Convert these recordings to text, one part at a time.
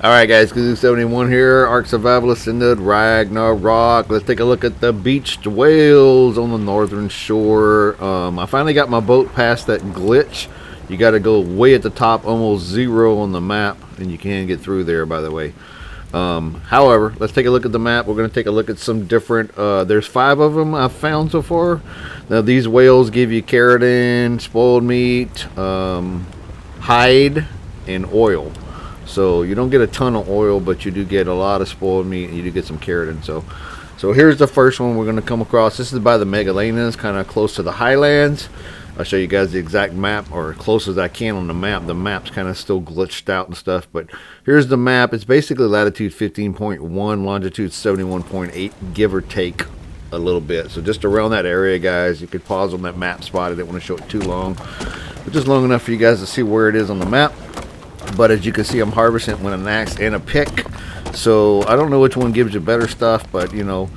Alright guys, Kazoo71 here, Ark Survival Ascended, Ragnarok. Let's take a look at the beached whales on the northern shore. I finally got my boat past that glitch. You got to go way at the top, almost zero on the map, and you can get through there, by the way. However, let's take a look at the map. We're going to take a look at some different, there's 5 of them I've found so far. Now these whales give you keratin, spoiled meat, hide, and oil. So you don't get a ton of oil, but you do get a lot of spoiled meat, and you do get some keratin. So here's the first one we're going to come across. This is by the Megalanas, kind of close to the highlands. I'll show you guys the exact map, or close as I can on the map. The map's kind of still glitched out and stuff, but here's the map. It's basically latitude 15.1, longitude 71.8, give or take a little bit. So just around that area, guys. You could pause on that map spot. I didn't want to show it too long, but just long enough for you guys to see where it is on the map. But as you can see, I'm harvesting with an axe and a pick. So I don't know which one gives you better stuff, but you know,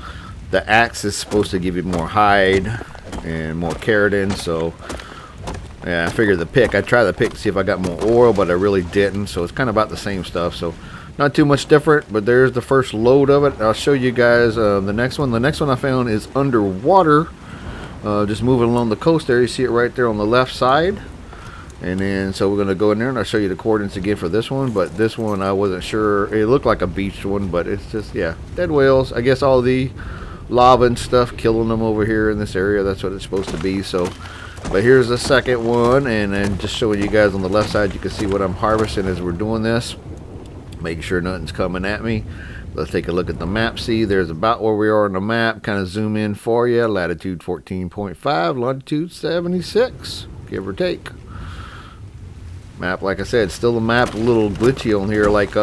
the axe is supposed to give you more hide and more keratin. So yeah, I figured the pick. I tried the pick to see if I got more oil, but I really didn't. So it's kind of about the same stuff. So not too much different, but there's the first load of it. I'll show you guys the next one. The next one I found is underwater. Just moving along the coast there. You see it right there on the left side. And then, so we're going to go in there, and I'll show you the coordinates again for this one. But this one, I wasn't sure. It looked like a beached one, but it's just, yeah, dead whales. I guess all the lava and stuff killing them over here in this area. That's what it's supposed to be. So, but here's the second one, and then just showing you guys on the left side, you can see what I'm harvesting as we're doing this. Making sure nothing's coming at me. Let's take a look at the map. See, there's about where we are on the map. Kind of zoom in for you. Latitude 14.5, longitude 76, give or take. Map, like I said, still the map a little glitchy on here. Like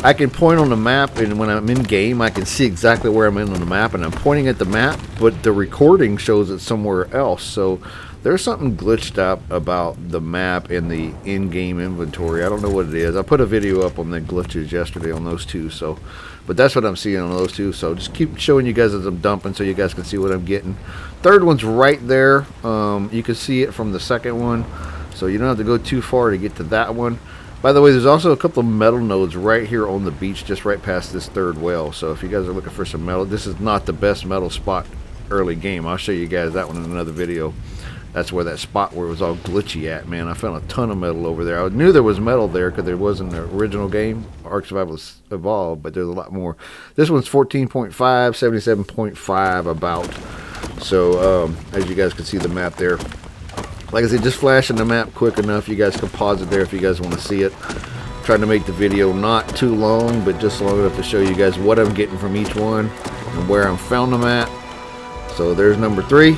I can point on the map, and when I'm in game I can see exactly where I'm in on the map, and I'm pointing at the map, but the recording shows it somewhere else. So there's something glitched out about the map and the in-game inventory. I don't know what it is. I put a video up on the glitches yesterday on those two, so but that's what I'm seeing on those two. So just keep showing you guys as I'm dumping so you guys can see what I'm getting. Third one's right there. You can see it from the second one. So you don't have to go too far to get to that one. By the way, there's also a couple of metal nodes right here on the beach, just right past this third well. So if you guys are looking for some metal, this is not the best metal spot early game. I'll show you guys that one in another video. That's where that spot where it was all glitchy at, man. I found a ton of metal over there. I knew there was metal there because there was in the original game, Ark Survival Evolved, but there's a lot more. This one's 14.5, 77.5 about. So as you guys can see the map there. Like I said, just flashing the map quick enough. You guys can pause it there if you guys want to see it. Trying to make the video not too long, but just long enough to show you guys what I'm getting from each one and where I'm found them at. So there's number 3.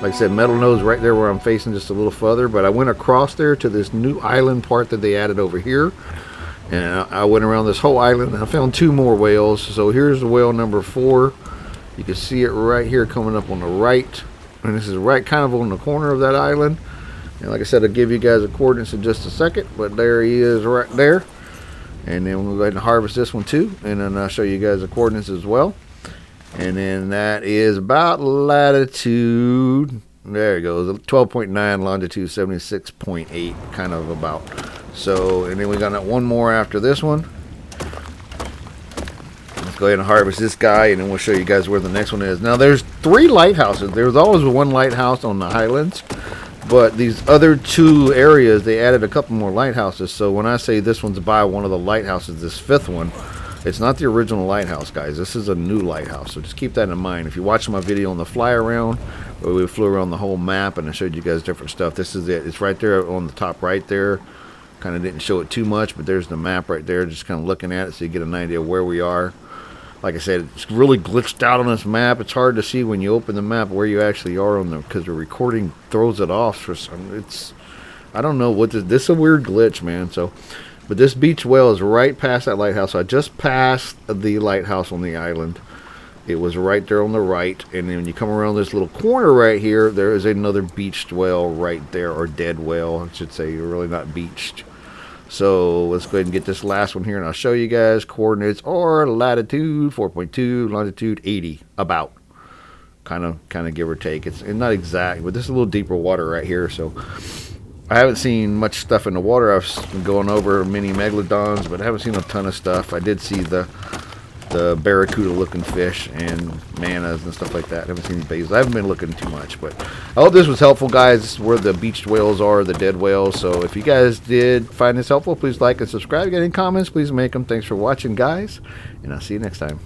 Like I said, metal nose right there where I'm facing, just a little further. But I went across there to this new island part that they added over here. And I went around this whole island, and I found 2 more whales. So here's the whale number 4. You can see it right here coming up on the right. And this is right kind of on the corner of that island. And like I said, I'll give you guys the coordinates in just a second. But there he is right there. And then we'll go ahead and harvest this one too. And then I'll show you guys the coordinates as well. And then that is about latitude. There it goes. 12.9, longitude 76.8. Kind of about. So, and then we got that one more after this one. Go ahead and harvest this guy, and then we'll show you guys where the next one is. Now there's 3 lighthouses. There was always one lighthouse on the highlands, but these other 2 areas, they added a couple more lighthouses. So when I say this one's by one of the lighthouses, this 5th one, it's not the original lighthouse, guys. This is a new lighthouse, so just keep that in mind. If you watch my video on the fly around, where we flew around the whole map and I showed you guys different stuff, this is it. It's right there on the top right there. Kind of didn't show it too much, but there's the map right there, just kind of looking at it so you get an idea where we are. Like I said, it's really glitched out on this map. It's hard to see when you open the map where you actually are on them, because the recording throws it off for some. It's, I don't know what this is a weird glitch, man. So, but this beach whale is right past that lighthouse. So I just passed the lighthouse on the island. It was right there on the right, and then when you come around this little corner right here, there is another beached whale right there, or dead whale, I should say. You're really not beached. So let's go ahead and get this last one here, and I'll show you guys coordinates or latitude 4.2, longitude 80, about. Kind of give or take. It's not exact, but this is a little deeper water right here. So I haven't seen much stuff in the water. I've been going over mini megalodons, but I haven't seen a ton of stuff. I did see the barracuda looking fish and manas and stuff like that. I haven't seen any basil. I haven't been looking too much, but I hope this was helpful, guys. This is where the beached whales are, the dead whales. So if you guys did find this helpful, please like and subscribe. If you got any comments, please make them. Thanks for watching, guys, and I'll see you next time.